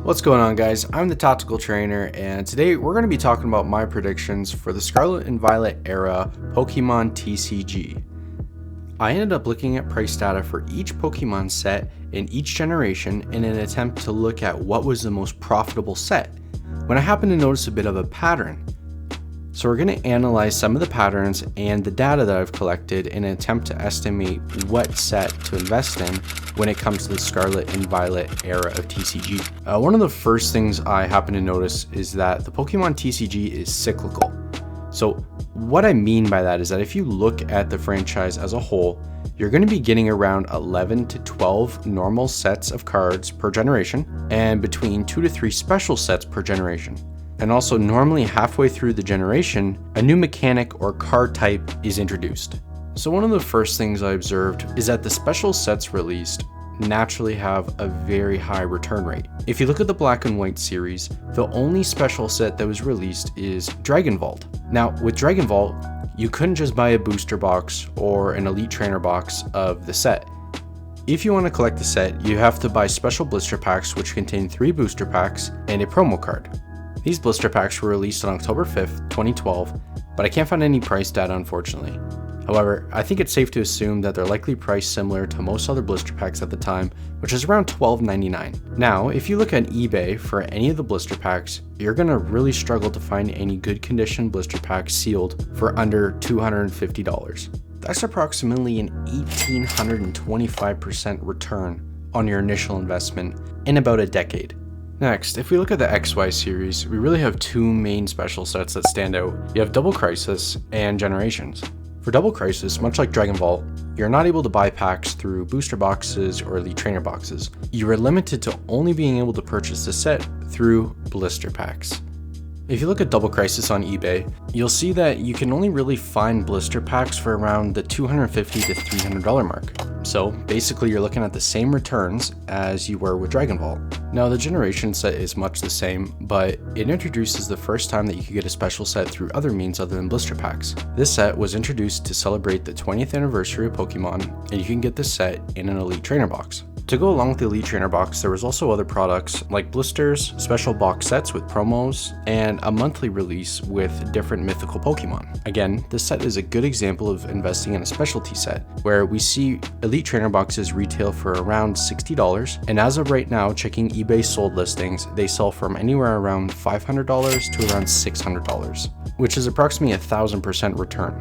What's going on, guys? I'm the Tactical Trainer, and today we're going to be talking about my predictions for the Scarlet and Violet Era Pokemon TCG. I ended up looking at price data for each Pokemon set in each generation in an attempt to look at what was the most profitable set, when I happened to notice a bit of a pattern. So we're going to analyze some of the patterns and the data that I've collected in an attempt to estimate what set to invest in when it comes to the Scarlet and Violet era of TCG. One of the first things I happen to notice is that the Pokemon TCG is cyclical. So what I mean by that is that if you look at the franchise as a whole, you're going to be getting around 11 to 12 normal sets of cards per generation and between 2 to 3 special sets per generation. And also, normally halfway through the generation, a new mechanic or card type is introduced. So one of the first things I observed is that the special sets released naturally have a very high return rate. If you look at the Black and White series, the only special set that was released is Dragon Vault. Now, with Dragon Vault, you couldn't just buy a booster box or an Elite Trainer box of the set. If you want to collect the set, you have to buy special blister packs which contain 3 booster packs and a promo card. These blister packs were released on October 5th, 2012, but I can't find any price data, unfortunately. However, I think it's safe to assume that they're likely priced similar to most other blister packs at the time, which is around $12.99. Now, if you look at eBay for any of the blister packs, you're going to really struggle to find any good condition blister packs sealed for under $250. That's approximately an 1,825% return on your initial investment in about a decade. Next, if we look at the XY series, we really have 2 main special sets that stand out. You have Double Crisis and Generations. For Double Crisis, much like Dragon Vault, you're not able to buy packs through booster boxes or Elite Trainer boxes. You are limited to only being able to purchase the set through blister packs. If you look at Double Crisis on eBay, you'll see that you can only really find blister packs for around the $250 to $300 mark. So basically you're looking at the same returns as you were with Dragon Vault. Now the Generation set is much the same, but it introduces the first time that you could get a special set through other means other than blister packs. This set was introduced to celebrate the 20th anniversary of Pokemon, and you can get this set in an Elite Trainer box. To go along with the Elite Trainer box, there was also other products like blisters, special box sets with promos, and a monthly release with different mythical Pokemon. Again, this set is a good example of investing in a specialty set, where we see Elite Trainer boxes retail for around $60, and as of right now, checking eBay sold listings, they sell from anywhere around $500 to around $600, which is approximately 1,000% return.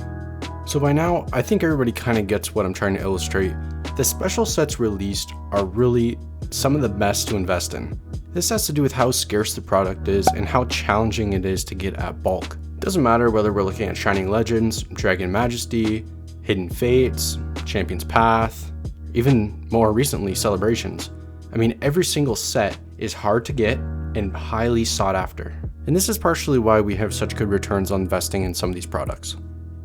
So by now, I think everybody kind of gets what I'm trying to illustrate. The special sets released are really some of the best to invest in. This has to do with how scarce the product is and how challenging it is to get at bulk. It doesn't matter whether we're looking at Shining Legends, Dragon Majesty, Hidden Fates, Champion's Path, even more recently Celebrations. I mean, every single set is hard to get and highly sought after. And this is partially why we have such good returns on investing in some of these products.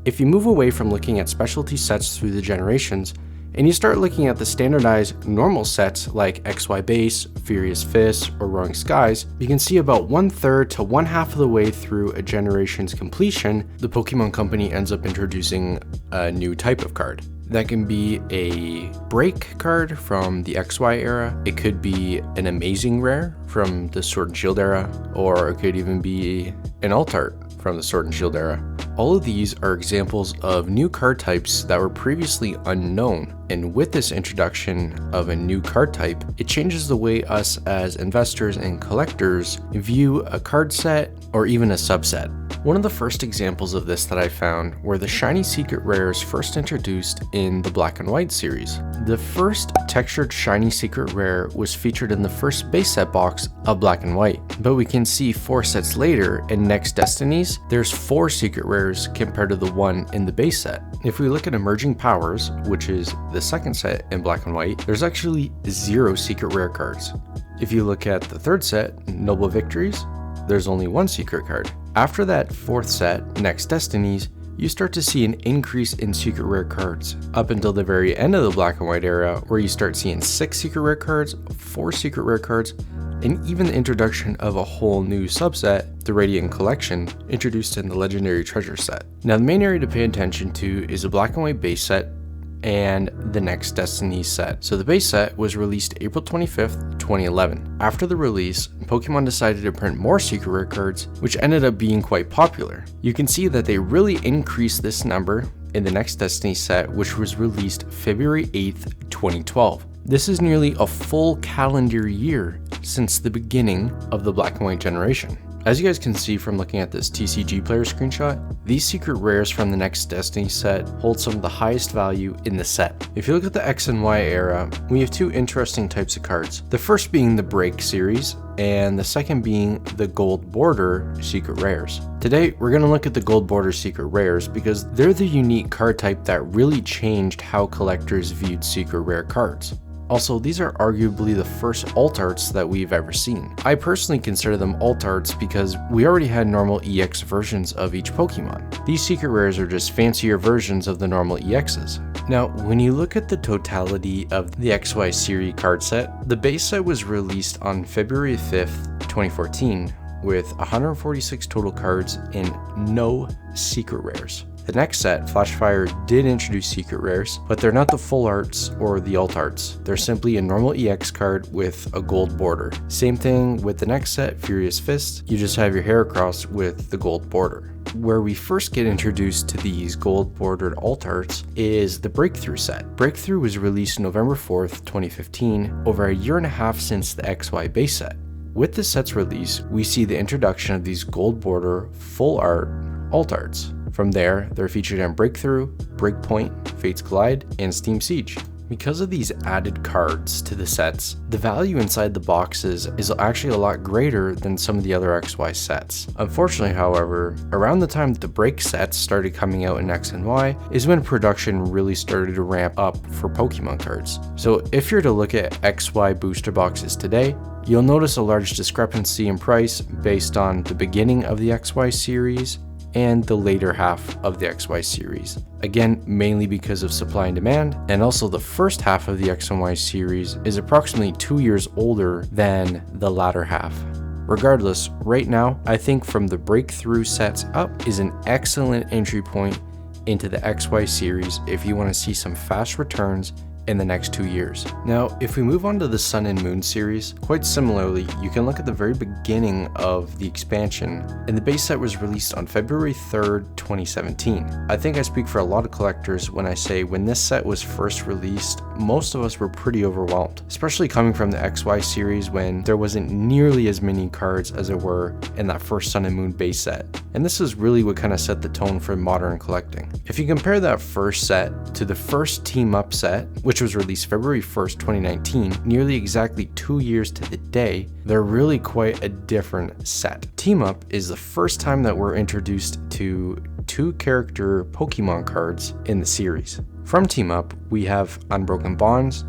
If you move away from looking at specialty sets through the generations, and you start looking at the standardized normal sets like XY Base, Furious Fists, or Roaring Skies, you can see about 1/3 to 1/2 of the way through a generation's completion, the Pokemon Company ends up introducing a new type of card. That can be a break card from the XY era, it could be an amazing rare from the Sword and Shield era, or it could even be an alt art from the Sword and Shield era. All of these are examples of new card types that were previously unknown, and with this introduction of a new card type, it changes the way us as investors and collectors view a card set or even a subset. One of the first examples of this that I found were the shiny secret rares first introduced in the Black and White series. The first textured shiny secret rare was featured in the first base set box of Black and White, but we can see 4 sets later in Next Destinies, there's 4 secret rares compared to the one in the base set. If we look at Emerging Powers, which is the second set in Black and White, there's actually 0 secret rare cards. If you look at the third set, Noble Victories, there's only 1 secret card. After that 4th set, Next Destinies, you start to see an increase in secret rare cards, up until the very end of the Black and White era, where you start seeing 6 secret rare cards, 4 secret rare cards, and even the introduction of a whole new subset, the Radiant Collection, introduced in the Legendary Treasure set. Now the main area to pay attention to is the Black and White base set and the Next Destiny set. So the base set was released April 25th, 2011. After the release, Pokemon decided to print more secret rare cards, which ended up being quite popular. You can see that they really increased this number in the Next Destiny set, which was released February 8th, 2012. This is nearly a full calendar year since the beginning of the Black and White generation. As you guys can see from looking at this TCG player screenshot, these secret rares from the Next Destiny set hold some of the highest value in the set. If you look at the X and Y era, we have two interesting types of cards. The first being the Break series, and the second being the Gold Border secret rares. Today, we're going to look at the Gold Border secret rares because they're the unique card type that really changed how collectors viewed secret rare cards. Also, these are arguably the first alt arts that we've ever seen. I personally consider them alt arts because we already had normal EX versions of each Pokemon. These secret rares are just fancier versions of the normal EXs. Now, when you look at the totality of the XY series card set, the base set was released on February 5th, 2014, with 146 total cards and no secret rares. The next set, Flashfire, did introduce secret rares, but they're not the full arts or the alt arts. They're simply a normal EX card with a gold border. Same thing with the next set, Furious Fist, you just have your Heracross with the gold border. Where we first get introduced to these gold bordered alt arts is the Breakthrough set. Breakthrough was released November 4th, 2015, over a year and a half since the XY base set. With the set's release, we see the introduction of these gold border full art alt arts. From there, they're featured on Breakthrough, Breakpoint, Fates Collide, and Steam Siege. Because of these added cards to the sets, the value inside the boxes is actually a lot greater than some of the other XY sets. Unfortunately, however, around the time the Break sets started coming out in X and Y is when production really started to ramp up for Pokemon cards. So if you're to look at XY booster boxes today, you'll notice a large discrepancy in price based on the beginning of the XY series and the later half of the XY series. Again, mainly because of supply and demand, and also the first half of the X and Y series is approximately 2 years older than the latter half. Regardless, right now, I think from the Breakthrough sets up is an excellent entry point into the XY series if you want to see some fast returns in the next 2 years. Now, if we move on to the Sun and Moon series, quite similarly, you can look at the very beginning of the expansion, and the base set was released on February 3rd, 2017. I think I speak for a lot of collectors when I say when this set was first released, most of us were pretty overwhelmed, especially coming from the XY series when there wasn't nearly as many cards as there were in that first Sun and Moon base set. And this is really what kind of set the tone for modern collecting. If you compare that first set to the first Team Up set, which was released February 1st, 2019, nearly exactly 2 years to the day, they're really quite a different set. Team Up is the first time that we're introduced to 2-character Pokemon cards in the series. From Team Up, we have Unbroken Bonds,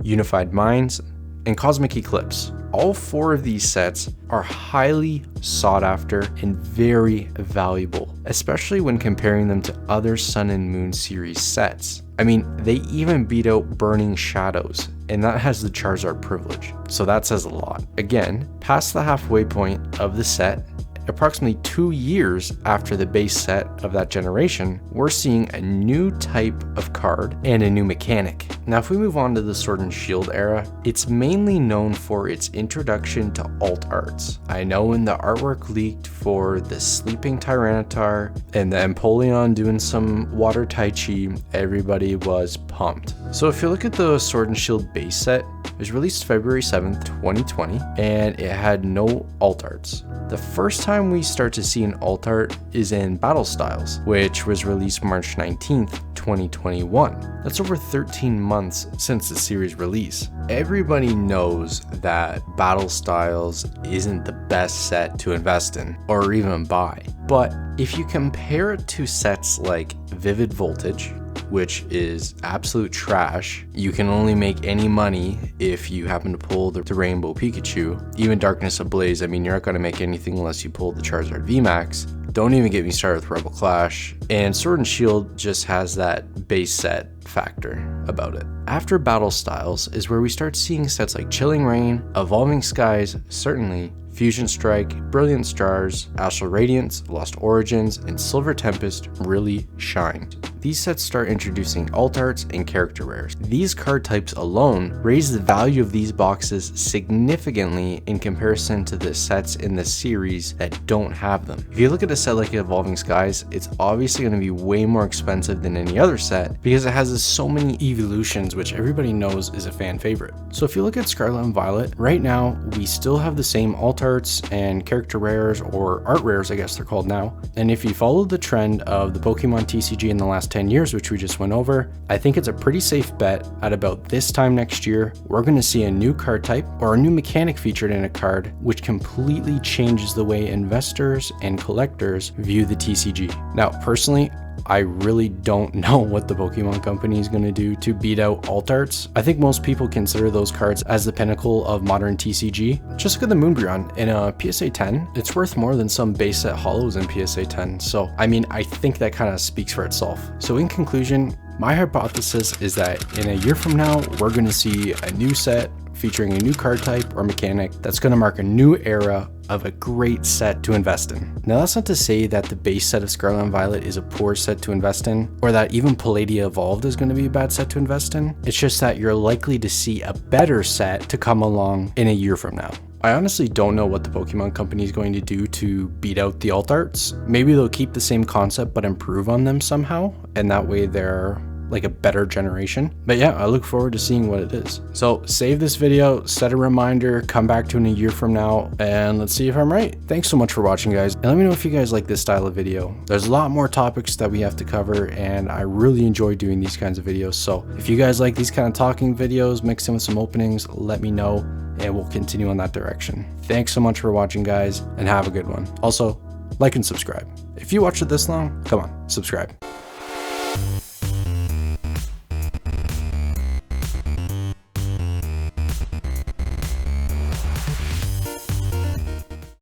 Unified Minds, and Cosmic Eclipse. All 4 of these sets are highly sought after and very valuable, especially when comparing them to other Sun and Moon series sets. I mean, they even beat out Burning Shadows, and that has the Charizard privilege, so that says a lot. Again, past the halfway point of the set, approximately 2 years after the base set of that generation, we're seeing a new type of card and a new mechanic. Now, if we move on to the Sword and Shield era, it's mainly known for its introduction to alt arts. I know when the artwork leaked for the Sleeping Tyranitar and the Empoleon doing some Water Tai Chi, everybody was pumped. So if you look at the Sword and Shield base set, it was released February 7th, 2020, and it had no alt arts. The first time we start to see an alt art is in Battle Styles, which was released March 19th, 2021. That's over 13 months since the series release. Everybody knows that Battle Styles isn't the best set to invest in or even buy. But if you compare it to sets like Vivid Voltage, which is absolute trash. You can only make any money if you happen to pull the Rainbow Pikachu. Even Darkness Ablaze, I mean, you're not going to make anything unless you pull the Charizard VMAX. Don't even get me started with Rebel Clash. And Sword and Shield just has that base set factor about it. After Battle Styles is where we start seeing sets like Chilling Reign, Evolving Skies, certainly, Fusion Strike, Brilliant Stars, Astral Radiance, Lost Origins, and Silver Tempest really shine. These sets start introducing alt arts and character rares. These card types alone raise the value of these boxes significantly in comparison to the sets in the series that don't have them. If you look at a set like Evolving Skies, it's obviously going to be way more expensive than any other set because it has so many evolutions, which everybody knows is a fan favorite. So if you look at Scarlet and Violet, right now we still have the same alt arts and character rares, or art rares I guess they're called now. And if you follow the trend of the Pokemon TCG in the last 10 years, which we just went over, I think it's a pretty safe bet at about this time next year, we're going to see a new card type or a new mechanic featured in a card, which completely changes the way investors and collectors view the TCG. Now, personally, I really don't know what the Pokemon Company is going to do to beat out alt arts. I think most people consider those cards as the pinnacle of modern TCG. Just look at the Moonbryon in a PSA 10. It's worth more than some base set hollows in PSA 10. So, I mean, I think that kind of speaks for itself. So in conclusion, my hypothesis is that in a year from now, we're going to see a new set featuring a new card type or mechanic that's going to mark a new era of a great set to invest in. Now, that's not to say that the base set of Scarlet and Violet is a poor set to invest in, or that even Palladia Evolved is going to be a bad set to invest in. It's just that you're likely to see a better set to come along in a year from now. I honestly don't know what the Pokemon Company is going to do to beat out the alt arts. Maybe they'll keep the same concept but improve on them somehow, and that way they're like a better generation. But yeah, I look forward to seeing what it is. So save this video, set a reminder, come back to it in a year from now, and let's see if I'm right. Thanks so much for watching, guys, and let me know if you guys like this style of video. There's a lot more topics that we have to cover, and I really enjoy doing these kinds of videos. So if you guys like these kind of talking videos mixed in with some openings, let me know, and we'll continue on that direction. Thanks so much for watching, guys, and have a good one. Also, like and subscribe. If you watched it this long, come on, subscribe.